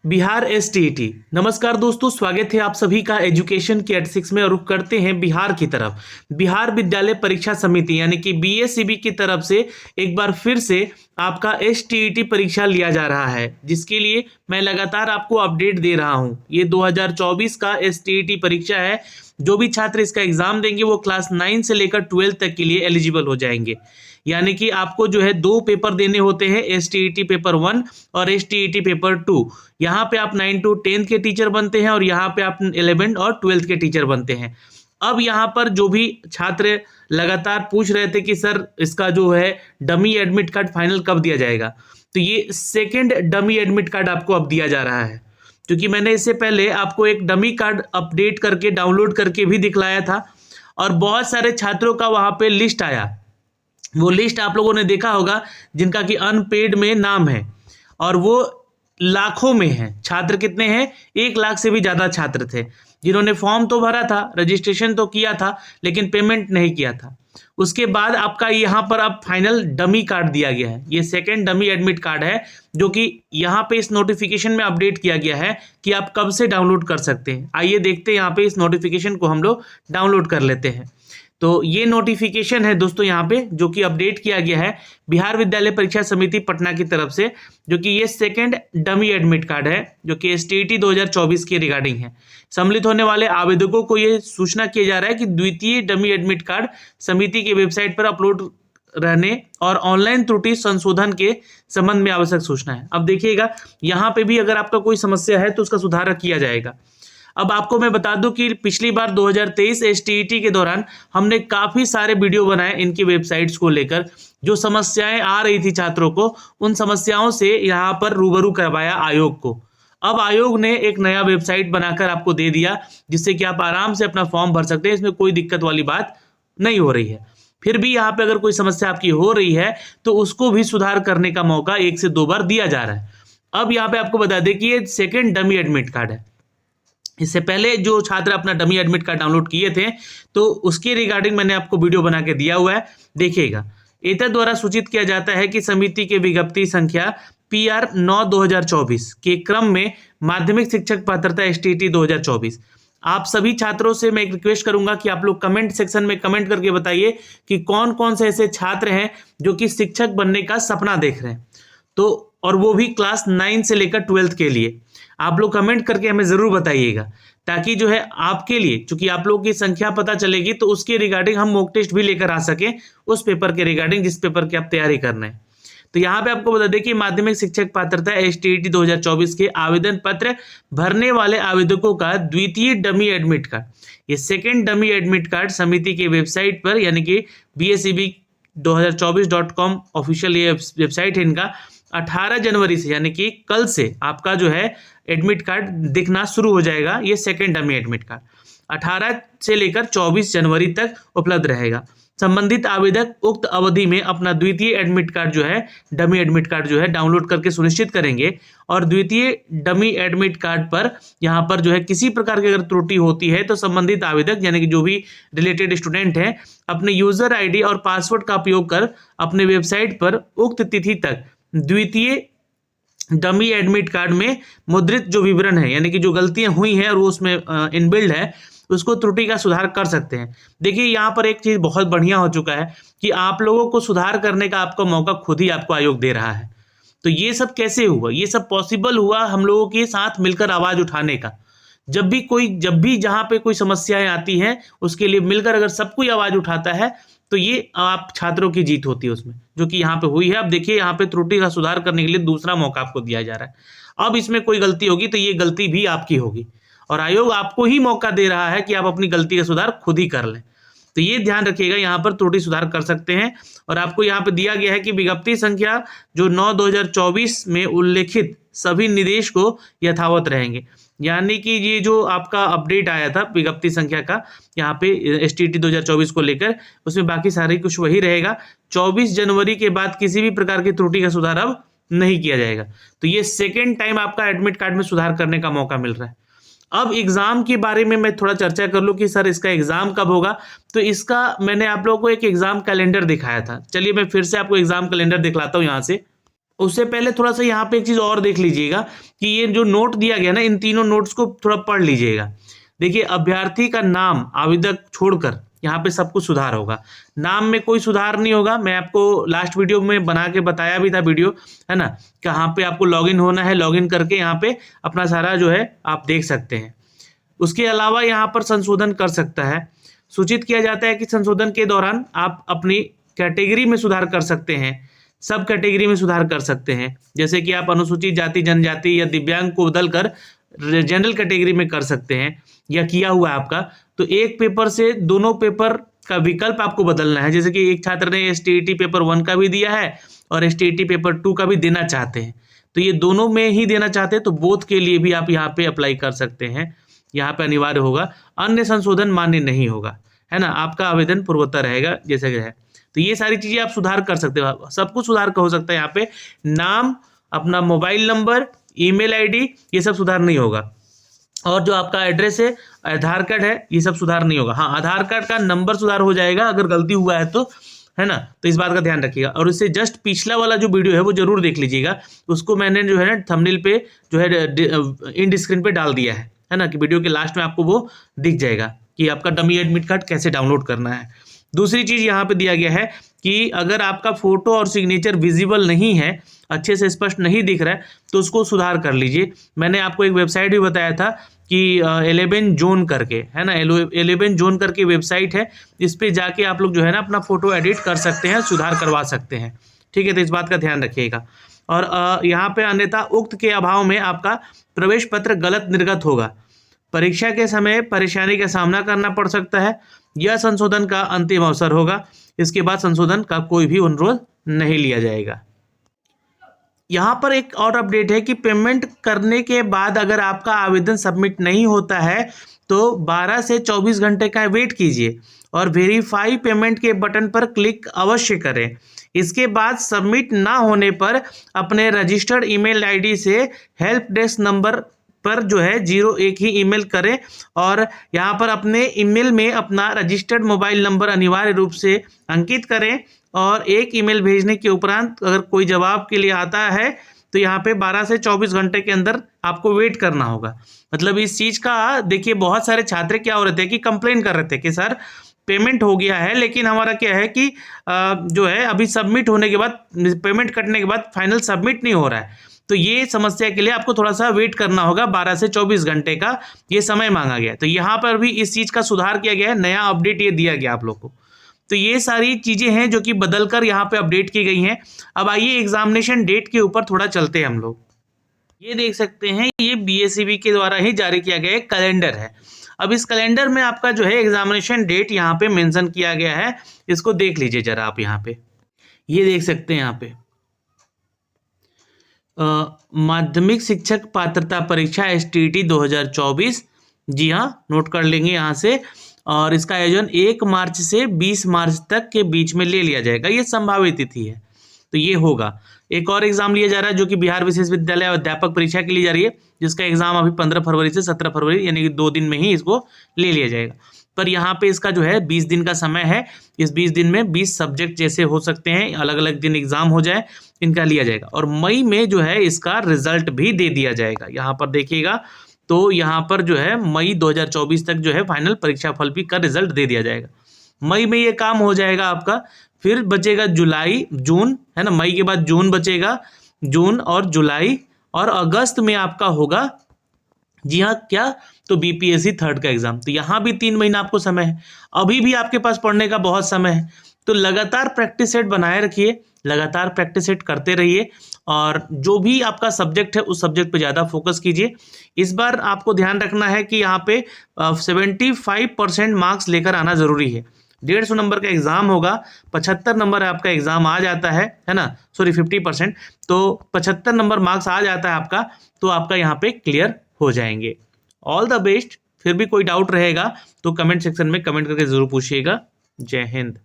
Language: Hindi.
बिहार एसटीईटी। नमस्कार दोस्तों, स्वागत है आप सभी का एजुकेशन के 86 में। रुख करते हैं बिहार की तरफ। बिहार विद्यालय परीक्षा समिति यानी कि बीएसईबी की तरफ से एक बार फिर से आपका एसटीईटी परीक्षा लिया जा रहा है, जिसके लिए मैं लगातार आपको अपडेट दे रहा हूं। ये 2024 का एसटीईटी परीक्षा है। जो भी छात्र इसका एग्जाम देंगे वो क्लास 9 से लेकर 12 तक के लिए एलिजिबल हो जाएंगे। यानी कि आपको जो है 2 पेपर देने होते हैं, एसटीईटी पेपर 1 और एसटीईटी पेपर 2। यहाँ पे आप 9 to 10 के टीचर बनते हैं और यहाँ पे आप 11 और 12 के टीचर बनते हैं। अब यहाँ पर जो भी छात्र लगातार पूछ रहे थे कि सर इसका जो है डमी एडमिट कार्ड फाइनल कब दिया जाएगा, तो ये सेकेंड डमी एडमिट कार्ड आपको अब दिया जा रहा है। क्योंकि मैंने इससे पहले आपको एक डमी कार्ड अपडेट करके डाउनलोड करके भी दिखलाया था और बहुत सारे छात्रों का वहाँ पे लिस्ट आया। वो लिस्ट आप लोगों ने देखा होगा जिनका कि अनपेड में नाम है और वो लाखों में है। छात्र कितने हैं? 1 लाख से भी ज़्यादा छात्र थे जिन्होंने फॉर्म तो भरा था, रजिस्ट्रेशन तो किया था, लेकिन पेमेंट नहीं किया था। उसके बाद आपका यहाँ पर अब फाइनल डमी कार्ड दिया गया है। ये सेकेंड डमी एडमिट कार्ड है जो कि यहाँ पे इस नोटिफिकेशन में अपडेट किया गया है कि आप कब से डाउनलोड कर सकते हैं। आइए देखते हैं, यहाँ पे इस नोटिफिकेशन को हम लोग डाउनलोड कर लेते हैं। तो ये नोटिफिकेशन है दोस्तों यहाँ पे जो कि अपडेट किया गया है बिहार विद्यालय परीक्षा समिति पटना की तरफ से, जो कि ये सेकंड डमी एडमिट कार्ड है जो कि एसटीईटी 2024 के रिगार्डिंग है। सम्मिलित होने वाले आवेदकों को ये सूचना किया जा रहा है कि द्वितीय डमी एडमिट कार्ड समिति की वेबसाइट पर अपलोड रहने और ऑनलाइन त्रुटि संशोधन के संबंध में आवश्यक सूचना है। अब देखिएगा यहाँ पे भी अगर आपका कोई समस्या है तो उसका सुधार किया जाएगा। अब आपको मैं बता दूं कि पिछली बार 2023 एसटीईटी के दौरान हमने काफ़ी सारे वीडियो बनाए इनकी वेबसाइट्स को लेकर। जो समस्याएं आ रही थी छात्रों को, उन समस्याओं से यहाँ पर रूबरू करवाया आयोग को। अब आयोग ने एक नया वेबसाइट बनाकर आपको दे दिया जिससे कि आप आराम से अपना फॉर्म भर सकते हैं। इसमें कोई दिक्कत वाली बात नहीं हो रही है। फिर भी यहाँ पे अगर कोई समस्या आपकी हो रही है तो उसको भी सुधार करने का मौका 1 से 2 बार दिया जा रहा है। अब यहाँ पे आपको बता दें कि ये सेकेंड डमी एडमिट कार्ड है। इससे पहले जो छात्र अपना डमी एडमिट कार्ड डाउनलोड किए थे तो उसके रिगार्डिंग मैंने आपको वीडियो बना के दिया हुआ है, देखिएगा। एतद द्वारा सूचित किया जाता है कि समिति के विज्ञप्ति संख्या PR 9/2024 के क्रम में माध्यमिक शिक्षक पात्रता एसटीईटी 2024। आप सभी छात्रों से मैं एक रिक्वेस्ट करूंगा कि आप लोग कमेंट सेक्शन में कमेंट करके बताइए कि कौन कौन से ऐसे छात्र हैं जो कि शिक्षक बनने का सपना देख रहे हैं, तो और वो भी क्लास 9 से लेकर 12 के लिए। आप लोग कमेंट करके हमें ज़रूर बताइएगा ताकि जो है आपके लिए, चूंकि आप लोगों की संख्या पता चलेगी तो उसके रिगार्डिंग हम मॉक टेस्ट भी लेकर आ सकें उस पेपर के रिगार्डिंग जिस पेपर की आप तैयारी कर रहे हैं। तो यहाँ पे आपको बता दें कि माध्यमिक शिक्षक पात्रता एसटीईटी 2024 के आवेदन पत्र भरने वाले आवेदकों का द्वितीय डमी एडमिट कार्ड, ये सेकेंड डमी एडमिट कार्ड समिति के वेबसाइट पर यानी कि BSEB2024.com ऑफिशियल ये वेबसाइट है इनका, 18 जनवरी से यानी कि कल से आपका जो है एडमिट कार्ड दिखना शुरू हो जाएगा। ये सेकेंड डमी एडमिट कार्ड 18 से लेकर 24 जनवरी तक उपलब्ध रहेगा। संबंधित आवेदक उक्त अवधि में अपना द्वितीय एडमिट कार्ड जो है डमी एडमिट कार्ड जो है डाउनलोड करके सुनिश्चित करेंगे और द्वितीय डमी एडमिट कार्ड पर यहाँ पर जो है किसी प्रकार की अगर त्रुटि होती है तो संबंधित आवेदक यानी कि जो भी रिलेटेड स्टूडेंट हैं अपने यूजर आईडी और पासवर्ड का उपयोग कर अपने वेबसाइट पर उक्त तिथि तक द्वितीय डमी एडमिट कार्ड में मुद्रित जो विवरण है यानी कि जो गलतियां हुई हैं और वो उसमें इनबिल्ड है उसको त्रुटि का सुधार कर सकते हैं। देखिए यहाँ पर एक चीज़ बहुत बढ़िया हो चुका है कि आप लोगों को सुधार करने का आपका मौका खुद ही आपको आयोग दे रहा है। तो ये सब कैसे हुआ? ये सब पॉसिबल हुआ हम लोगों के साथ मिलकर आवाज़ उठाने का। जब भी जहाँ पे कोई समस्याएं आती हैं उसके लिए मिलकर अगर सब कोई आवाज़ उठाता है तो ये आप छात्रों की जीत होती है उसमें, जो कि यहाँ पे हुई है। अब देखिए यहाँ पे त्रुटि का सुधार करने के लिए दूसरा मौका आपको दिया जा रहा है। अब इसमें कोई गलती होगी तो ये गलती भी आपकी होगी और आयोग आपको ही मौका दे रहा है कि आप अपनी गलती का सुधार खुद ही कर लें। तो ये ध्यान रखिएगा, यहाँ पर त्रुटि सुधार कर सकते हैं। और आपको यहाँ पे दिया गया है कि विज्ञप्ति संख्या जो 9/2024 में उल्लेखित सभी निर्देश को यथावत रहेंगे। यानी कि ये जो आपका अपडेट आया था विज्ञप्ति संख्या का यहाँ पे एसटीईटी 2024 को लेकर, उसमें बाकी सारे कुछ वही रहेगा। 24 जनवरी के बाद किसी भी प्रकार की त्रुटि का सुधार अब नहीं किया जाएगा। तो ये सेकेंड टाइम आपका एडमिट कार्ड में सुधार करने का मौका मिल रहा है। अब एग्ज़ाम के बारे में मैं थोड़ा चर्चा कर लूँ कि सर इसका एग्ज़ाम कब होगा। तो इसका मैंने आप लोगों को एक एग्ज़ाम कैलेंडर दिखाया था। चलिए मैं फिर से आपको एग्ज़ाम कैलेंडर दिखलाता हूँ यहाँ से। उससे पहले थोड़ा सा यहाँ पे एक चीज़ और देख लीजिएगा कि ये जो नोट दिया गया ना, इन तीनों नोट्स को थोड़ा पढ़ लीजिएगा। देखिए, अभ्यर्थी का नाम आवेदक छोड़कर यहाँ पे सब कुछ सुधार होगा। नाम में कोई सुधार नहीं होगा। मैं आपको लास्ट वीडियो में बना के बताया भी था वीडियो, है ना, कहाँ पे आपको लॉगिन होना है, लॉगिन करके यहाँ पे अपना सारा जो है आप देख सकते हैं। उसके अलावा यहाँ पर संशोधन कर सकता है। सूचित किया जाता है कि संशोधन के दौरान आप अपनी कैटेगरी में सुधार कर सकते हैं, सब कैटेगरी में सुधार कर सकते हैं। जैसे कि आप अनुसूचित जाति, जनजाति या दिव्यांग को बदलकर जनरल कैटेगरी में कर सकते हैं, या किया हुआ है आपका तो एक पेपर से दोनों पेपर का विकल्प आपको बदलना है। जैसे कि एक छात्र ने STET पेपर 1 का भी दिया है और STET पेपर 2 का भी देना चाहते हैं, तो ये दोनों में ही देना चाहते हैं तो बोथ के लिए भी आप यहाँ पे अप्लाई कर सकते हैं। यहाँ पे अनिवार्य होगा, अन्य संशोधन मान्य नहीं होगा, है ना, आपका आवेदन पूर्वोत्तर रहेगा जैसे कि है। तो ये सारी चीजें आप सुधार कर सकते हो, सब कुछ सुधार हो सकता है यहाँ पे। नाम, अपना मोबाइल नंबर, ईमेल ID, ये सब सुधार नहीं होगा। और जो आपका एड्रेस है, आधार कार्ड है, ये सब सुधार नहीं होगा। हाँ, आधार कार्ड का नंबर सुधार हो जाएगा अगर गलती हुआ है तो, है ना, तो इस बात का ध्यान रखिएगा। और इससे जस्ट पिछला वाला जो वीडियो है वो जरूर देख लीजिएगा, उसको मैंने जो है ना थंबनेल पे जो है इंड स्क्रीन पे डाल दिया है ना, कि वीडियो के लास्ट में आपको वो दिख जाएगा कि आपका डमी एडमिट कार्ड कैसे डाउनलोड करना है। दूसरी चीज यहाँ पे दिया गया है कि अगर आपका फोटो और सिग्नेचर विजिबल नहीं है, अच्छे से स्पष्ट नहीं दिख रहा है, तो उसको सुधार कर लीजिए। मैंने आपको एक वेबसाइट भी बताया था कि 11 जोन करके, है ना, 11 जोन करके वेबसाइट है, इस पे जाके आप लोग जो है ना अपना फोटो एडिट कर सकते हैं, सुधार करवा सकते हैं। ठीक है, तो इस बात का ध्यान रखिएगा। और यहाँ पे अन्यथा उक्त के अभाव में आपका प्रवेश पत्र गलत निर्गत होगा, परीक्षा के समय परेशानी का सामना करना पड़ सकता है। यह संशोधन का अंतिम अवसर होगा, इसके बाद संशोधन का कोई भी अनुरोध नहीं लिया जाएगा। यहाँ पर एक और अपडेट है कि पेमेंट करने के बाद अगर आपका आवेदन सबमिट नहीं होता है तो 12 से 24 घंटे का वेट कीजिए और वेरीफाई पेमेंट के बटन पर क्लिक अवश्य करें। इसके बाद सबमिट ना होने पर अपने रजिस्टर्ड ईमेल ID से हेल्प डेस्क नंबर पर जो है 01 ही ईमेल करें और यहाँ पर अपने ईमेल में अपना रजिस्टर्ड मोबाइल नंबर अनिवार्य रूप से अंकित करें और एक ईमेल भेजने के उपरांत अगर कोई जवाब के लिए आता है तो यहाँ पे 12 से 24 घंटे के अंदर आपको वेट करना होगा। मतलब इस चीज़ का देखिए, बहुत सारे छात्र क्या हो रहे थे कि कंप्लेन कर रहे थे कि सर पेमेंट हो गया है लेकिन हमारा क्या है कि जो है अभी सबमिट होने के बाद, पेमेंट कटने के बाद फाइनल सबमिट नहीं हो रहा है। तो ये समस्या के लिए आपको थोड़ा सा वेट करना होगा, 12 से 24 घंटे का ये समय मांगा गया है। तो यहाँ पर भी इस चीज़ का सुधार किया गया है, नया अपडेट ये दिया गया आप लोग को। तो ये सारी चीज़ें हैं जो कि बदलकर यहाँ पे अपडेट की गई हैं। अब आइए एग्जामिनेशन डेट के ऊपर थोड़ा चलते हैं हम लोग। ये देख सकते हैं, ये BSEB के द्वारा ही जारी किया गया एक कैलेंडर है। अब इस कैलेंडर में आपका जो है एग्जामिनेशन डेट यहाँ पे मेंशन किया गया है, इसको देख लीजिए जरा आप। यहाँ पे ये देख सकते हैं, यहाँ पे माध्यमिक शिक्षक पात्रता परीक्षा STET 2024, जी हाँ, नोट कर लेंगे यहाँ से। और इसका आयोजन 1 मार्च से 20 मार्च तक के बीच में ले लिया जाएगा, ये संभावित तिथि है, तो ये होगा। एक और एग्जाम लिया जा रहा है जो कि बिहार विशेष विद्यालय अध्यापक परीक्षा के लिए जा रही है, जिसका एग्जाम अभी 15 फरवरी से 17 फरवरी यानी कि 2 दिन में ही इसको ले लिया जाएगा। पर यहाँ पे इसका जो है 20 दिन का समय है, इस 20 दिन में 20 सब्जेक्ट जैसे हो सकते हैं, अलग अलग दिन एग्जाम हो जाए, इनका लिया जाएगा। और मई में जो है इसका रिजल्ट भी दे दिया जाएगा। यहाँ पर देखिएगा तो यहाँ पर जो है मई 2024 तक जो है फाइनल परीक्षा फल भी का रिजल्ट दे दिया जाएगा। मई में ये काम हो जाएगा आपका। फिर बचेगा जुलाई, जून, है ना, मई के बाद जून बचेगा, जून और जुलाई, और अगस्त में आपका होगा, जी हाँ, क्या, तो BPSC 3rd का एग्जाम। तो यहाँ भी 3 महीना आपको समय है, अभी भी आपके पास पढ़ने का बहुत समय है। तो लगातार प्रैक्टिस सेट बनाए रखिए, लगातार प्रैक्टिस सेट करते रहिए और जो भी आपका सब्जेक्ट है उस सब्जेक्ट पे ज़्यादा फोकस कीजिए। इस बार आपको ध्यान रखना है कि यहाँ पे 75% मार्क्स लेकर आना ज़रूरी है। 150 नंबर का एग्जाम होगा, 75 नंबर आपका एग्जाम आ जाता है ना, सॉरी 50%, तो 75 नंबर मार्क्स आ जाता है आपका, तो आपका यहाँ पे क्लियर हो जाएंगे। All the best. फिर भी कोई डाउट रहेगा तो कमेंट सेक्शन में कमेंट करके जरूर पूछिएगा। जय हिंद।